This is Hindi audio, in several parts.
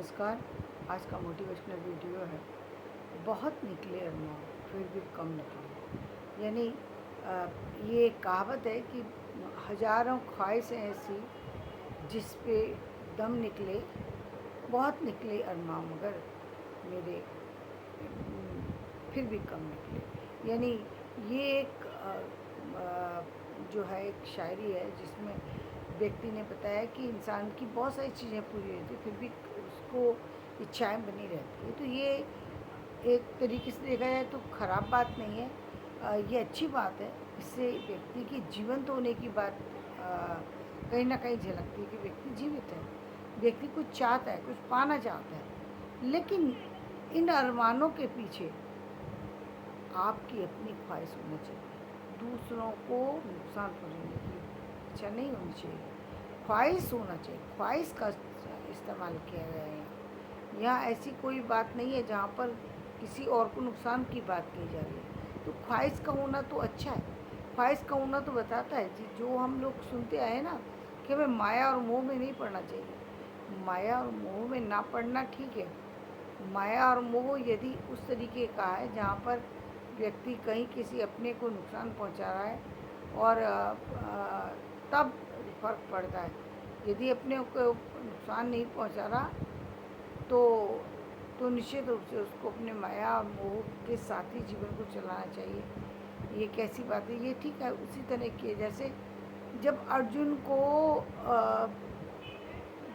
नमस्कार। आज का मोटिवेशनल वीडियो है। बहुत निकले अरमान फिर भी कम निकले। यानी ये कहावत है कि हज़ारों ख्वाहिशें ऐसी जिस पे दम निकले, बहुत निकले अरमान मगर मेरे फिर भी कम निकले। यानी ये एक जो है एक शायरी है जिसमें व्यक्ति ने बताया कि इंसान की बहुत सारी चीज़ें पूरी होती फिर भी उसको इच्छाएं बनी रहती है। तो ये एक तरीके से देखा जाए तो ख़राब बात नहीं है, ये अच्छी बात है। इससे व्यक्ति की जीवंत होने की बात कहीं ना कहीं झलकती है कि व्यक्ति जीवित है, व्यक्ति कुछ चाहता है, कुछ पाना चाहता है। लेकिन इन अरमानों के पीछे आपकी अपनी ख्वाहिश होनी चाहिए, दूसरों को नुकसान पहुँचाने की इच्छा नहीं होनी चाहिए। ख्वाहिश होना चाहिए, ख्वाहिश का इस्तेमाल किया गया है। यहाँ ऐसी कोई बात नहीं है जहाँ पर किसी और को नुकसान की बात की जा रही है। तो ख्वाहिश का होना तो अच्छा है। ख्वाहिश का होना तो बताता है जी, जो हम लोग सुनते आए ना कि हमें माया और मोह में नहीं पड़ना चाहिए। माया और मोह में ना पड़ना ठीक है। माया और मोह यदि उस तरीके का है जहाँ पर व्यक्ति कहीं किसी अपने को नुकसान पहुँचा रहा है और तब फ़र्क पड़ता है। यदि अपने को नुकसान नहीं पहुँचा रहा तो निश्चित रूप से उसको अपने माया और मोह के साथ ही जीवन को चलाना चाहिए। ये कैसी बात है? ये ठीक है। उसी तरह की जैसे जब अर्जुन को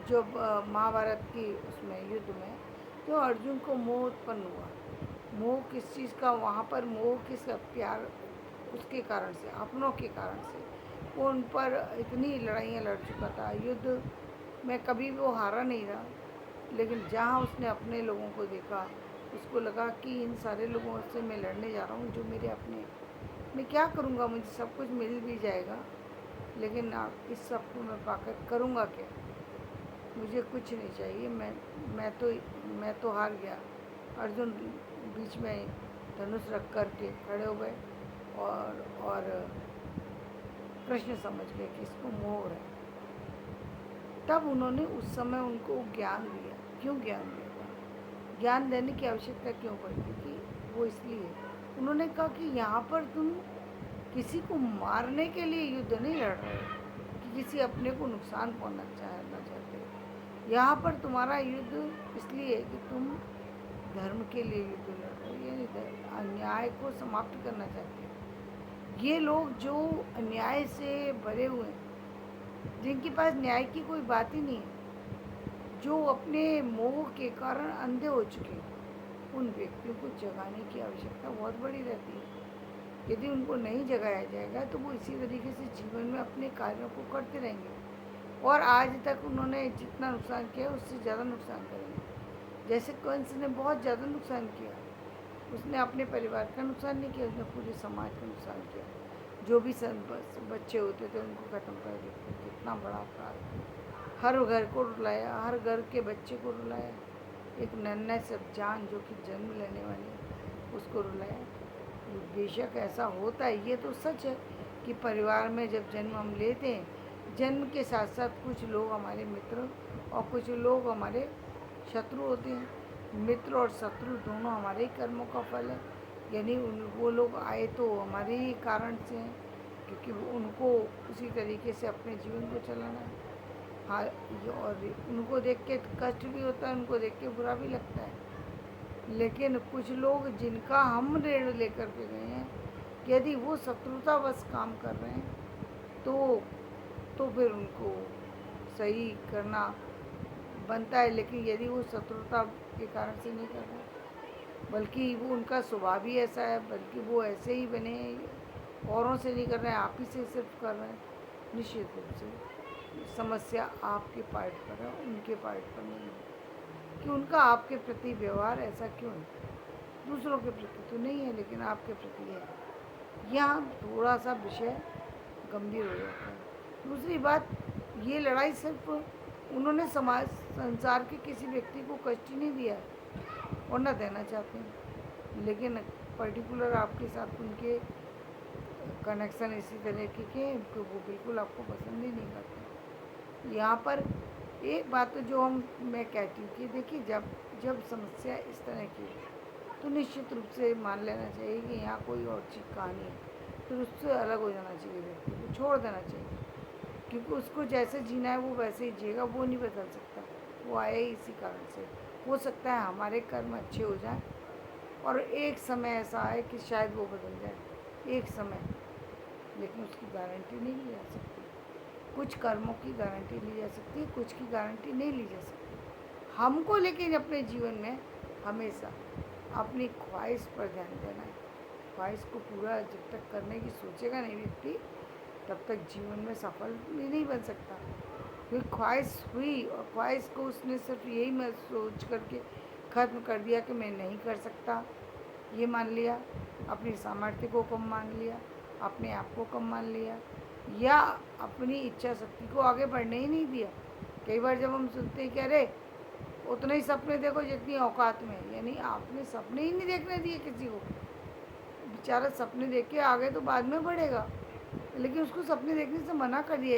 जब महाभारत की उसमें युद्ध में तो अर्जुन को मोह उत्पन्न हुआ। मोह किस चीज़ का? वहाँ पर मोह किस प्यार उसके कारण से, अपनों के कारण से वो उन पर इतनी लड़ाइयाँ लड़ चुका था। युद्ध में कभी वो हारा नहीं रहा, लेकिन जहाँ उसने अपने लोगों को देखा उसको लगा कि इन सारे लोगों से मैं लड़ने जा रहा हूँ जो मेरे अपने, मैं क्या करूँगा? मुझे सब कुछ मिल भी जाएगा, लेकिन इस सब को मैं पाकर करूँगा क्या? मुझे कुछ नहीं चाहिए। मैं तो हार गया। अर्जुन बीच में धनुष रख कर के खड़े हो गए और कृष्ण समझ गए कि इसको मोह हो रहा है। तब उन्होंने उस समय उनको ज्ञान दिया। क्यों ज्ञान दिया था? ज्ञान देने की आवश्यकता क्यों पड़ी? क्योंकि वो इसलिए उन्होंने कहा कि यहाँ पर तुम किसी को मारने के लिए युद्ध नहीं लड़ रहे हो कि किसी अपने को नुकसान पहुँचाना चाहते हो। यहाँ पर तुम्हारा युद्ध इसलिए है कि तुम धर्म के लिए युद्ध लड़ रहे हो, यानी अन्याय को समाप्त करना चाहते हो। ये लोग जो अन्याय से भरे हुए हैं, जिनके पास न्याय की कोई बात ही नहीं है, जो अपने मोह के कारण अंधे हो चुके हैं, उन व्यक्तियों को जगाने की आवश्यकता बहुत बड़ी रहती है। यदि उनको नहीं जगाया जाएगा तो वो इसी तरीके से जीवन में अपने कार्यों को करते रहेंगे और आज तक उन्होंने जितना नुकसान किया उससे ज़्यादा नुकसान करेंगे। जैसे कंस ने बहुत ज़्यादा नुकसान किया, उसने अपने परिवार का नुकसान नहीं किया, उसने पूरे समाज का नुकसान किया। जो भी बच्चे होते थे उनको ख़त्म कर देते थे। कितना बड़ा अपराध। हर घर को रुलाया, हर घर के बच्चे को रुलाया, एक नन्हे से जान जो कि जन्म लेने वाली है उसको रुलाया। बेशक ऐसा होता है, ये तो सच है कि परिवार में जब जन्म हम लेते हैं, जन्म के साथ साथ कुछ लोग हमारे मित्र और कुछ लोग हमारे शत्रु होते हैं। मित्र और शत्रु दोनों हमारे ही कर्मों का फल है। यानी वो लोग आए तो हमारे ही कारण से हैं, क्योंकि उनको उसी तरीके से अपने जीवन को चलाना है। हाँ, और उनको देख के कष्ट भी होता है, उनको देख के बुरा भी लगता है। लेकिन कुछ लोग जिनका हम ऋण लेकर के गए हैं, यदि वो शत्रुतावश काम कर रहे हैं तो फिर उनको सही करना बनता है। लेकिन यदि वो शत्रुता के कारण से नहीं कर रहे, बल्कि वो उनका स्वभाव ही ऐसा है, बल्कि वो ऐसे ही बने हैं, औरों से नहीं कर रहे हैं, आप ही से सिर्फ कर रहे हैं, निश्चित रूप से समस्या आपके पार्ट पर है, उनके पार्ट पर नहीं है। कि उनका आपके प्रति व्यवहार ऐसा क्यों है? दूसरों के प्रति तो नहीं है, लेकिन आपके प्रति है। यहाँ थोड़ा सा विषय गंभीर हो जाता है। दूसरी बात, ये लड़ाई सिर्फ उन्होंने संसार के किसी व्यक्ति को कष्ट ही नहीं दिया और न देना चाहते हैं, लेकिन पर्टिकुलर आपके साथ उनके कनेक्शन इसी तरह के कि वो बिल्कुल आपको पसंद ही नहीं करते। यहाँ पर एक बात तो जो मैं कहती हूँ कि देखिए, जब जब समस्या इस तरह की है तो निश्चित रूप से मान लेना चाहिए कि यहाँ कोई और चीज़ कहानी है, फिर उससे अलग हो जाना चाहिए, व्यक्ति को छोड़ देना चाहिए, क्योंकि उसको जैसे जीना है वो वैसे ही जिएगा, वो नहीं बदल सकता। वो आया ही इसी कारण से। हो सकता है हमारे कर्म अच्छे हो जाएं और एक समय ऐसा आए कि शायद वो बदल जाए, एक समय, लेकिन उसकी गारंटी नहीं ली जा सकती। कुछ कर्मों की गारंटी ली जा सकती है, कुछ की गारंटी नहीं ली जा सकती। हमको लेकिन अपने जीवन में हमेशा अपनी ख्वाहिश पर ध्यान देना है। ख्वाहिश को पूरा जब तक करने की सोचेगा नहीं व्यक्ति, तब तक जीवन में सफल भी नहीं बन सकता। क्योंकि ख्वाहिश हुई और ख्वाहिश को उसने सिर्फ यही मैं सोच करके ख़त्म कर दिया कि मैं नहीं कर सकता, ये मान लिया, अपनी सामर्थ्य को कम मान लिया, अपने आप को कम मान लिया, या अपनी इच्छा शक्ति को आगे बढ़ने ही नहीं दिया। कई बार जब हम सुनते हैं कि अरे उतने ही सपने देखो जितनी औकात में है, यानी आपने सपने ही नहीं देखने दिए किसी को। बेचारा सपने देख के आगे तो बाद में बढ़ेगा, लेकिन उसको सपने देखने से मना कर दिया।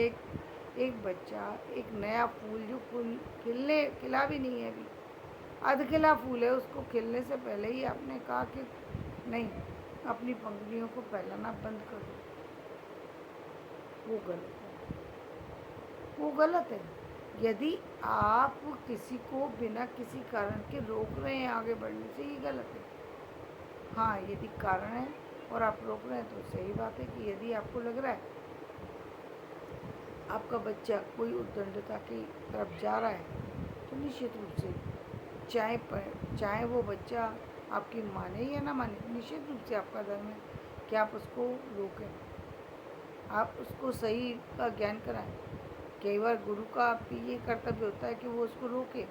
एक बच्चा, एक नया फूल जो फूल खिला भी नहीं है, अभी अध खिला फूल है, उसको खिलने से पहले ही आपने कहा कि नहीं, अपनी पंखुड़ियों को फैलाना बंद कर दो, वो गलत है, वो गलत है। यदि आप किसी को बिना किसी कारण के रोक रहे हैं आगे बढ़ने से, ये गलत है। हाँ, यदि कारण है और आप रोक रहे हैं तो सही बात है कि यदि आपको लग रहा है आपका बच्चा कोई उद्दंडता की तरफ जा रहा है, तो निश्चित रूप से चाहे वो बच्चा आपकी माने या ना माने, निश्चित रूप से आपका धर्म है कि आप उसको रोकें, आप उसको सही का ज्ञान कराएं। कई बार गुरु का भी ये कर्तव्य होता है कि वो उसको रोके,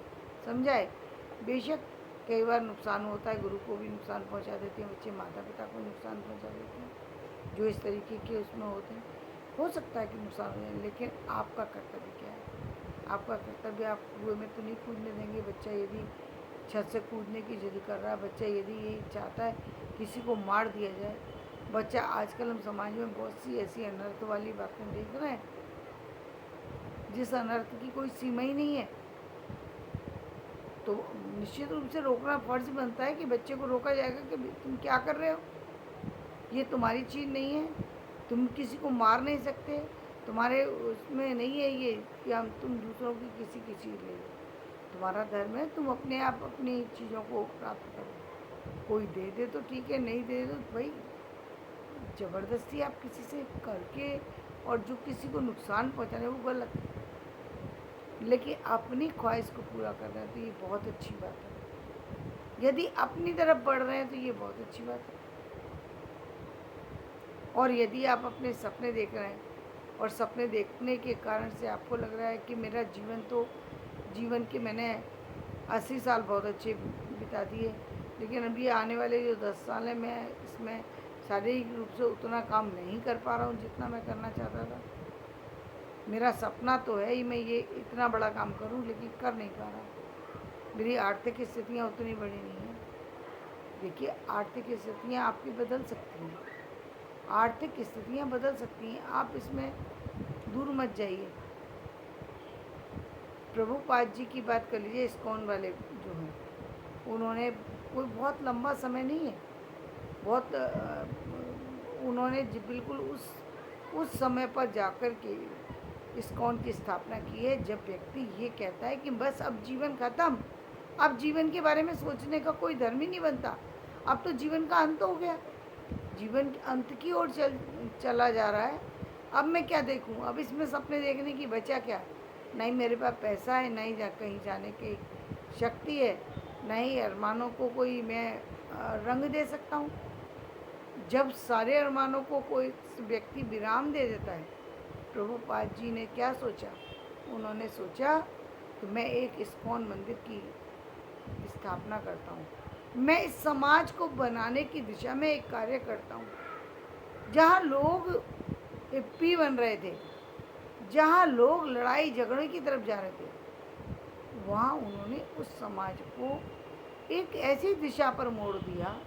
समझाए। बेशक कई बार नुकसान होता है, गुरु को भी नुकसान पहुंचा देते हैं बच्चे, माता पिता को नुकसान पहुंचा देते हैं जो इस तरीके के उसमें होते हैं। हो सकता है कि नुकसान हो जाए, लेकिन आपका कर्तव्य क्या है? आपका कर्तव्य, आप कुएं में तो नहीं कूदने देंगे। बच्चा यदि छत से कूदने की जिद कर रहा है, बच्चा यदि ये चाहता है किसी को मार दिया जाए, बच्चा, आजकल हम समाज में बहुत सी ऐसी अनर्थ वाली बातें देख रहे हैं जिस अनर्थ की कोई सीमा ही नहीं है, तो निश्चित रूप से रोकना फर्ज बनता है कि बच्चे को रोका जाएगा कि तुम क्या कर रहे हो, ये तुम्हारी चीज़ नहीं है, तुम किसी को मार नहीं सकते, तुम्हारे उसमें नहीं है ये कि तुम दूसरों की किसी की चीज़ ले लो। तुम्हारा धर्म है, तुम अपने आप अपनी चीज़ों को प्राप्त करो। कोई दे दे तो ठीक है, नहीं दे तो भाई ज़बरदस्ती आप किसी से करके और जो किसी को नुकसान पहुंचाने, वो गलत है। लेकिन अपनी ख्वाहिश को पूरा कर रहे हैं तो ये बहुत अच्छी बात है। यदि अपनी तरफ बढ़ रहे हैं तो ये बहुत अच्छी बात है। और यदि आप अपने सपने देख रहे हैं और सपने देखने के कारण से आपको लग रहा है कि मेरा जीवन के मैंने 80 साल बहुत अच्छे बिता दिए, लेकिन अभी आने वाले जो 10 साल हैं मैं इसमें शारीरिक रूप से उतना काम नहीं कर पा रहा हूँ जितना मैं करना चाहता था। मेरा सपना तो है ही मैं ये इतना बड़ा काम करूं, लेकिन कर नहीं पा रहा। मेरी आर्थिक स्थितियाँ उतनी बड़ी नहीं हैं। देखिए, आर्थिक स्थितियाँ आपकी बदल सकती हैं, आर्थिक स्थितियाँ बदल सकती हैं, आप इसमें दूर मत जाइए। प्रभुपाद जी की बात कर लीजिए, इस्कॉन वाले जो हैं, उन्होंने कोई बहुत लंबा समय नहीं है, बहुत उन्होंने बिल्कुल उस समय पर जाकर के इस्कॉन की स्थापना की है जब व्यक्ति ये कहता है कि बस अब जीवन ख़त्म, अब जीवन के बारे में सोचने का कोई धर्म ही नहीं बनता, अब तो जीवन का अंत हो गया, जीवन के अंत की ओर चला जा रहा है, अब मैं क्या देखूं, अब इसमें सपने देखने की बचा क्या? नहीं मेरे पास पैसा है, नहीं कहीं जाने की शक्ति है, नहीं अरमानों को कोई मैं रंग दे सकता हूँ। जब सारे अरमानों को कोई व्यक्ति विराम दे देता है, प्रभुपाद जी ने क्या सोचा? उन्होंने सोचा कि मैं एक इस्कॉन मंदिर की स्थापना करता हूँ, मैं इस समाज को बनाने की दिशा में एक कार्य करता हूँ। जहाँ लोग हिप्पी बन रहे थे, जहाँ लोग लड़ाई झगड़े की तरफ जा रहे थे, वहाँ उन्होंने उस समाज को एक ऐसी दिशा पर मोड़ दिया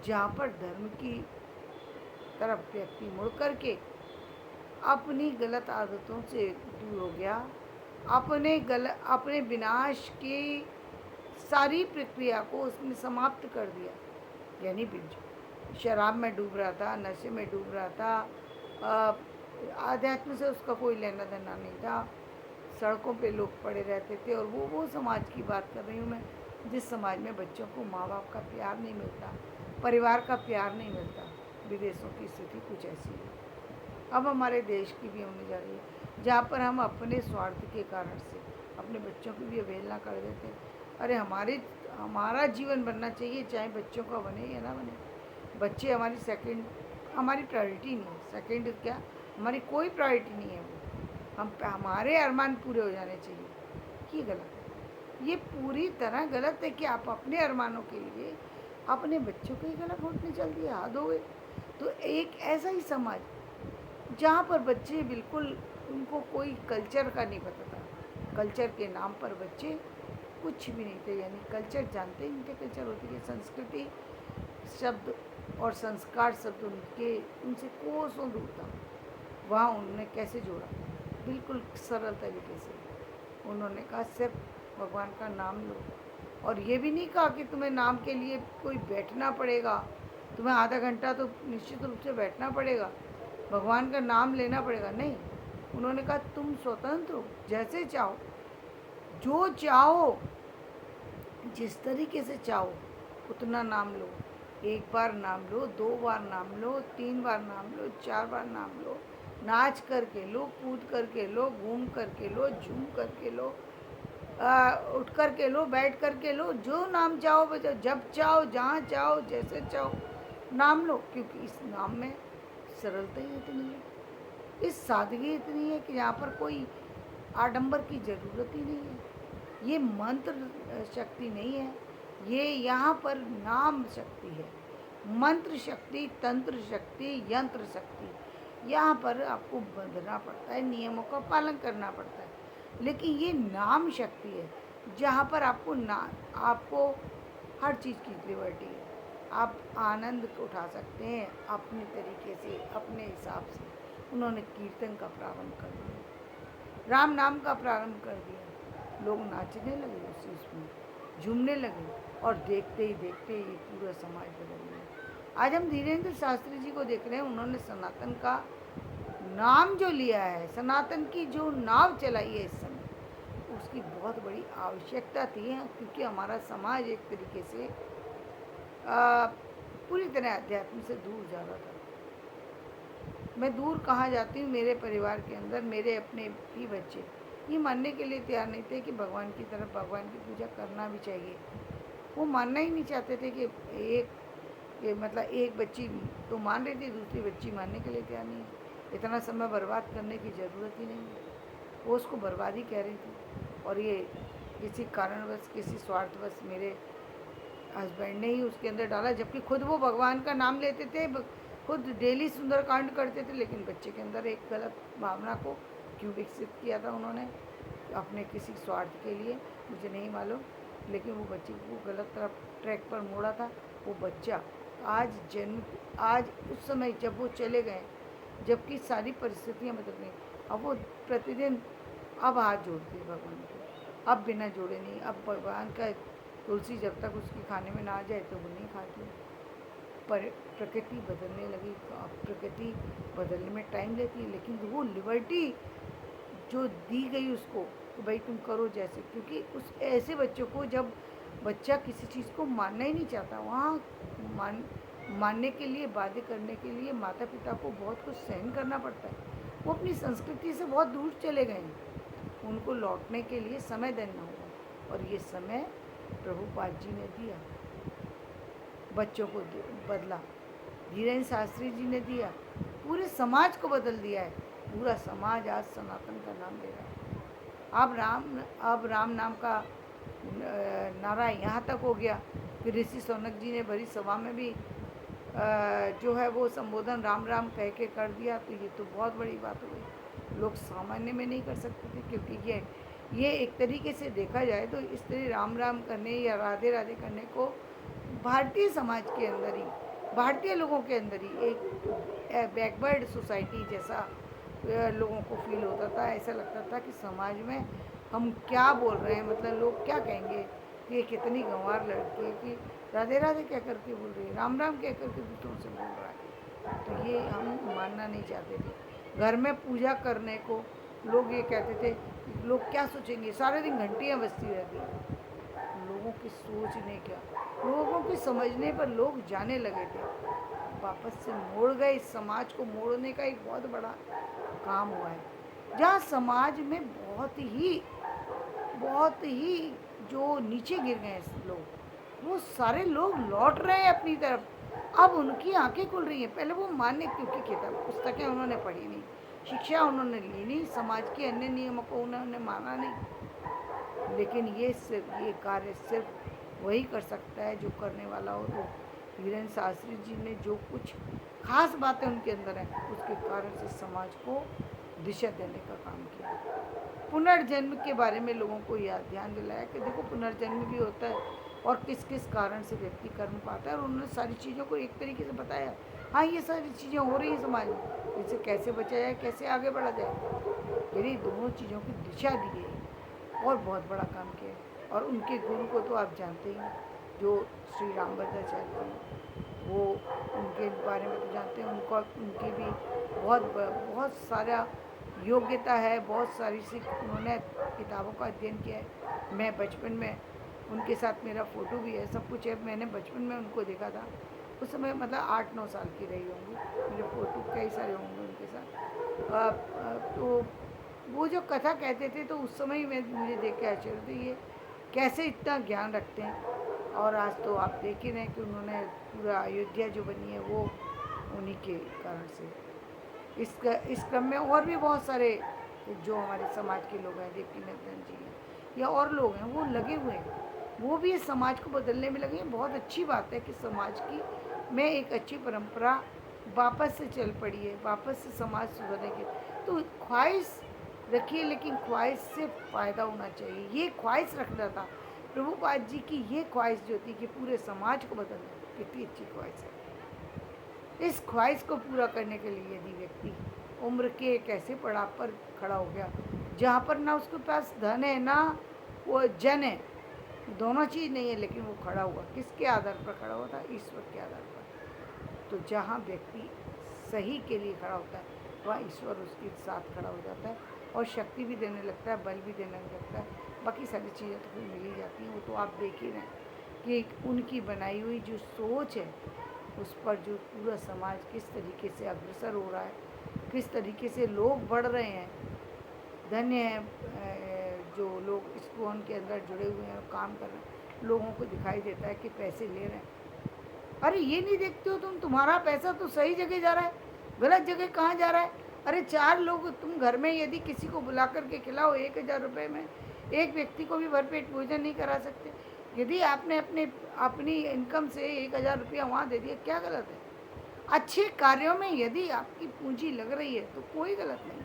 जहाँ पर धर्म की तरफ व्यक्ति मुड़ करके अपनी गलत आदतों से दूर हो गया अपने विनाश की सारी प्रक्रिया को उसने समाप्त कर दिया। यानी शराब में डूब रहा था, नशे में डूब रहा था, आध्यात्म से उसका कोई लेना देना नहीं था, सड़कों पे लोग पड़े रहते थे। और वो समाज की बात कर रही हूँ मैं, जिस समाज में बच्चों को माँ बाप का प्यार नहीं मिलता, परिवार का प्यार नहीं मिलता। विदेशों की स्थिति कुछ ऐसी है, अब हमारे देश की भी होने जा रही है, जहाँ पर हम अपने स्वार्थ के कारण से अपने बच्चों की भी अवहेलना कर देते हैं। अरे हमारा जीवन बनना चाहिए, चाहे बच्चों का बने या ना बने। बच्चे हमारी प्रायोरिटी नहीं है। सेकंड क्या, हमारी कोई प्रायोरिटी नहीं है। वो हमारे अरमान पूरे हो जाने चाहिए। ये गलत है, ये पूरी तरह गलत है कि आप अपने अरमानों के लिए अपने बच्चों को ही गलत होटने चल दिए, हाथ हो गए। तो एक ऐसा ही समाज जहाँ पर बच्चे बिल्कुल, उनको कोई कल्चर का नहीं पता था, कल्चर के नाम पर बच्चे कुछ भी नहीं थे, यानी कल्चर जानते ही नहीं थे। कल्चर होती है संस्कृति शब्द, और संस्कार शब्द उनसे कोसों दूर था। वहाँ उन्होंने कैसे जोड़ा, बिल्कुल सरल तरीके से उन्होंने कहा सिर्फ भगवान का नाम लो। और ये भी नहीं कहा कि तुम्हें नाम के लिए कोई बैठना पड़ेगा, तुम्हें आधा घंटा तो निश्चित रूप से बैठना पड़ेगा, भगवान का नाम लेना पड़ेगा। नहीं, उन्होंने कहा तुम स्वतंत्र हो, जैसे चाहो, जो चाहो, जिस तरीके से चाहो उतना नाम लो। एक बार नाम लो, 2 बार नाम लो, 3 बार नाम लो, 4 बार नाम लो, नाच करके लो, कूद करके लो, घूम करके लो, झूम करके लो, उठ करके लो, बैठ करके लो, जो नाम चाहो बजाओ, जब चाहो, जहाँ चाहो, जैसे चाहो नाम लो। क्योंकि इस नाम में सरलता ही इतनी है, इस सादगी इतनी है कि यहाँ पर कोई आडंबर की ज़रूरत ही नहीं है। ये मंत्र शक्ति नहीं है, ये यहाँ पर नाम शक्ति है। मंत्र शक्ति, तंत्र शक्ति, यंत्र शक्ति, यहाँ पर आपको बंधना पड़ता है, नियमों का पालन करना पड़ता है। लेकिन ये नाम शक्ति है, जहाँ पर आपको हर चीज़ की लिबर्टी है। आप आनंद उठा सकते हैं अपने तरीके से, अपने हिसाब से। उन्होंने कीर्तन का प्रारंभ कर दिया, राम नाम का प्रारंभ कर दिया, लोग नाचने लगे उस चीज़ में, झूमने लगे, और देखते ही देखते ये पूरा समाज बदल गया। आज हम धीरेन्द्र शास्त्री जी को देख रहे हैं, उन्होंने सनातन का नाम जो लिया है, सनातन की जो नाव चलाई है इस समय, उसकी बहुत बड़ी आवश्यकता थी, क्योंकि हमारा समाज एक तरीके से पूरी तरह अध्यात्म से दूर जा रहा था। मैं दूर कहाँ जाती हूँ, मेरे परिवार के अंदर मेरे अपने भी बच्चे ये मानने के लिए तैयार नहीं थे कि भगवान की तरफ, भगवान की पूजा करना भी चाहिए। वो मानना ही नहीं चाहते थे कि एक बच्ची तो मान रही थी, दूसरी बच्ची मानने के लिए तैयार नहीं है। इतना समय बर्बाद करने की ज़रूरत ही नहीं है, वो उसको बर्बादी कह रही थी। और ये किसी कारणवश, किसी स्वार्थवश मेरे हस्बैंड ने ही उसके अंदर डाला, जबकि खुद वो भगवान का नाम लेते थे, खुद डेली सुंदरकांड करते थे। लेकिन बच्चे के अंदर एक गलत भावना को क्यों विकसित किया था उन्होंने, अपने किसी स्वार्थ के लिए, मुझे नहीं मालूम। लेकिन वो बच्चे को गलत तरफ ट्रैक पर मोड़ा था। वो बच्चा आज उस समय जब वो चले गए, जबकि सारी परिस्थितियाँ बदल गई, अब वो प्रतिदिन अब हाथ जोड़ती है भगवान को, अब बिना जोड़े नहीं। अब भगवान का तुलसी जब तक उसके खाने में ना आ जाए तो वो नहीं खाती। पर प्रकृति बदलने लगी, तो अब प्रकृति बदलने में टाइम लेती है, लेकिन वो लिबर्टी जो दी गई उसको कि भाई तुम करो जैसे, क्योंकि उस ऐसे बच्चों को, जब बच्चा किसी चीज़ को मानना ही नहीं चाहता, वहाँ मानने के लिए, बाध्य करने के लिए माता पिता को बहुत कुछ सहन करना पड़ता है। वो अपनी संस्कृति से बहुत दूर चले गए हैं, उनको लौटने के लिए समय देना होगा। और ये समय प्रभुपाद जी ने दिया, बच्चों को बदला, धीरेन्द्र शास्त्री जी ने दिया, पूरे समाज को बदल दिया है। पूरा समाज आज सनातन का नाम ले रहा है। अब राम नाम का नारा यहाँ तक हो गया कि ऋषि शौनक जी ने भरी सभा में भी जो है वो संबोधन राम राम कह के कर दिया। तो ये तो बहुत बड़ी बात हो गई, लोग सामान्य में नहीं कर सकते थे, क्योंकि ये एक तरीके से देखा जाए तो इस तरह राम राम करने या राधे राधे करने को भारतीय समाज के अंदर ही, भारतीय लोगों के अंदर ही एक बैकवर्ड सोसाइटी जैसा लोगों को फील होता था। ऐसा लगता था कि समाज में हम क्या बोल रहे हैं, मतलब लोग क्या कहेंगे कि ये कितनी गंवार लड़की है कि राधे राधे कह करके बोल रही है, राम राम कह करके दूसरों से बोल रहा है। तो ये हम मानना नहीं चाहते थे। घर में पूजा करने को लोग ये कहते थे, लोग क्या सोचेंगे, सारे दिन घंटियाँ बजती रहती हैं। लोगों की सोचने क्या, लोगों की समझने पर लोग जाने लगे थे। वापस से मोड़ गए, इस समाज को मोड़ने का एक बहुत बड़ा काम हुआ है। जहाँ समाज में बहुत ही जो नीचे गिर गए हैं लोग, वो सारे लोग लौट रहे हैं अपनी तरफ। अब उनकी आंखें खुल रही हैं। पहले वो मान्य, क्योंकि किताब पुस्तकें उन्होंने पढ़ी नहीं, शिक्षा उन्होंने ली नहीं, समाज के अन्य नियमों को उन्होंने माना नहीं। लेकिन ये कार्य सिर्फ वही कर सकता है जो करने वाला हो। तो वीरेंद्र शास्त्री जी ने जो कुछ खास बातें उनके अंदर हैं, उसके कारण से समाज को दिशा देने का काम किया। पुनर्जन्म के बारे में लोगों को याद ध्यान दिलाया कि देखो पुनर्जन्म भी होता है और किस किस कारण से व्यक्ति कर्म पाता है, और उन्होंने सारी चीज़ों को एक तरीके से बताया। हाँ, ये सारी चीज़ें हो रही हैं समाज में, इसे कैसे बचा जाए, कैसे आगे बढ़ा जाए, यदि दोनों चीज़ों की दिशा दी गई और बहुत बड़ा काम किया है। और उनके गुरु को तो आप जानते ही हैं, जो श्री रामभद्राचार्य थे, वो उनके बारे में तो जानते हैं। उनको उनकी भी बहुत सारा योग्यता है, बहुत सारी सी उन्होंने किताबों का अध्ययन किया है। मैं बचपन में उनके साथ, मेरा फ़ोटो भी है, सब कुछ है। मैंने बचपन में उनको देखा था, उस समय मतलब 8-9 साल की रही होंगी। मेरे फ़ोटो कई सारे होंगे उनके साथ। तो वो जो कथा कहते थे, तो उस समय ही मुझे देख के आश्चर्य होता, ये कैसे इतना ज्ञान रखते हैं। और आज तो आप देख ही रहे हैं कि उन्होंने पूरा अयोध्या जो बनी है वो उन्हीं के कारण से। इस क्रम में और भी बहुत सारे जो हमारे समाज के लोग हैं, देवकी नंदन जी हैं या और लोग हैं, वो लगे हुए हैं, वो भी इस समाज को बदलने में लगे हैं। बहुत अच्छी बात है कि समाज की में एक अच्छी परंपरा वापस से चल पड़ी है, वापस से समाज सुधरने की। तो ख्वाहिश रखिए, लेकिन ख्वाहिश से फ़ायदा होना चाहिए। ये ख्वाहिश रखना था प्रभुपाद जी की, ये ख्वाहिश जो थी कि पूरे समाज को बदलना, कितनी अच्छी ख्वाहिश है। इस ख्वाहिश को पूरा करने के लिए यदि व्यक्ति उम्र के एक ऐसे पड़ाव पर खड़ा हो गया जहाँ पर ना उसके पास धन है ना वो जन है, दोनों चीज़ नहीं है, लेकिन वो खड़ा हुआ किसके आधार पर खड़ा हुआ था? ईश्वर के आधार पर। तो जहाँ व्यक्ति सही के लिए खड़ा होता है, वहाँ ईश्वर उसके साथ खड़ा हो जाता है और शक्ति भी देने लगता है, बल भी देने लगता है। बाकी सारी चीज़ें तो फिर मिल ही जाती हैं। वो तो आप देख ही रहे हैं कि उनकी बनाई हुई जो सोच है, उस पर जो पूरा समाज किस तरीके से अग्रसर हो रहा है, किस तरीके से लोग बढ़ रहे हैं। धन्य है जो लोग इस भवन के अंदर जुड़े हुए हैं और काम कर रहे हैं। लोगों को दिखाई देता है कि पैसे ले रहे हैं, अरे ये नहीं देखते हो तुम, तुम्हारा पैसा तो सही जगह जा रहा है, गलत जगह कहाँ जा रहा है। अरे 4 लोग तुम घर में यदि किसी को बुला करके खिलाओ 1000 रुपये में, एक व्यक्ति को भी भरपेट भोजन नहीं करा सकते। यदि आपने अपनी इनकम से 1000 रुपया वहाँ दे दिया, क्या गलत है? अच्छे कार्यों में यदि आपकी पूंजी लग रही है तो कोई गलत नहीं,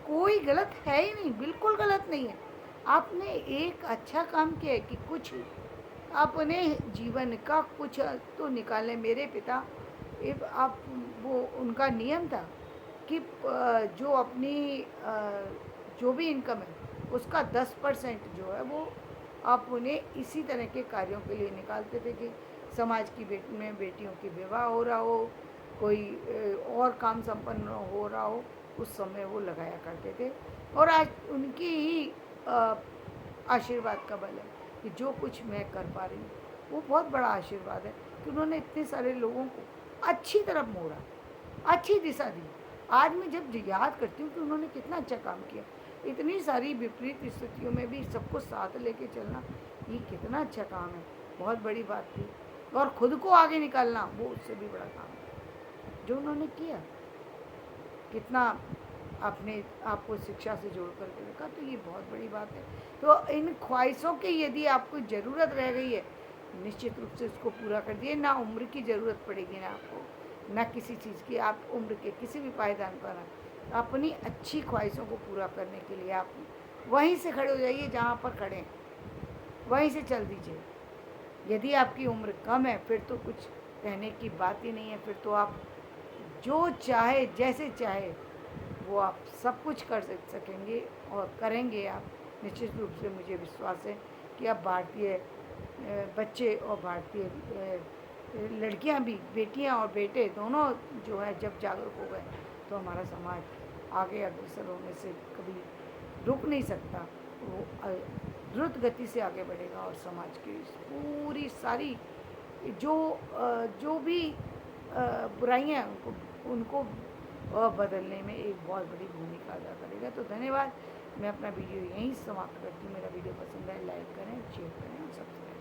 कोई गलत है ही नहीं, बिल्कुल गलत नहीं है। आपने एक अच्छा काम किया है कि कुछ अपने जीवन का कुछ तो निकालें। मेरे पिता एक आप वो उनका नियम था कि जो अपनी जो भी इनकम है उसका 10% जो है वो आप उन्हें इसी तरह के कार्यों के लिए निकालते थे कि समाज की बेटियों की विवाह हो रहा हो, कोई और काम संपन्न हो रहा हो, उस समय वो लगाया करते थे। और आज उनकी ही आशीर्वाद का बल है कि जो कुछ मैं कर पा रही हूँ, वो बहुत बड़ा आशीर्वाद है कि उन्होंने इतने सारे लोगों को अच्छी तरफ मोड़ा, अच्छी दिशा दी। आज मैं जब याद करती हूँ कि उन्होंने कितना अच्छा काम किया, इतनी सारी विपरीत स्थितियों में भी सबको साथ लेके चलना, ये कितना अच्छा काम है, बहुत बड़ी बात थी। और खुद को आगे निकालना, वो उससे भी बड़ा काम है जो उन्होंने किया। कितना आपने आपको शिक्षा से जोड़ करके रखा, तो ये बहुत बड़ी बात है। तो इन ख्वाहिशों की यदि आपको ज़रूरत रह गई है, निश्चित रूप से उसको पूरा कर दिए। ना उम्र की ज़रूरत पड़ेगी ना आपको, ना किसी चीज़ की। आप उम्र के किसी भी पायदान पर अपनी अच्छी ख्वाहिशों को पूरा करने के लिए आप वहीं से खड़े हो जाइए जहाँ पर खड़े हैं, वहीं से चल दीजिए। यदि आपकी उम्र कम है फिर तो कुछ कहने की बात ही नहीं है। फिर तो आप जो चाहे जैसे चाहे वो आप सब कुछ कर सकेंगे और करेंगे आप। निश्चित रूप से मुझे विश्वास है कि अब भारतीय बच्चे और भारतीय लड़कियां भी, बेटियां और बेटे दोनों जो है जब जागरूक हो गए तो हमारा समाज आगे अग्रसर होने से कभी रुक नहीं सकता। वो द्रुत गति से आगे बढ़ेगा और समाज की पूरी सारी जो भी बुराइयां हैं उनको बदलने में एक बहुत बड़ी भूमिका अदा करेगा। तो धन्यवाद। मैं अपना वीडियो यहीं समाप्त करती हूँ। मेरा वीडियो पसंद है लाइक करें, शेयर करें और सब्सक्राइब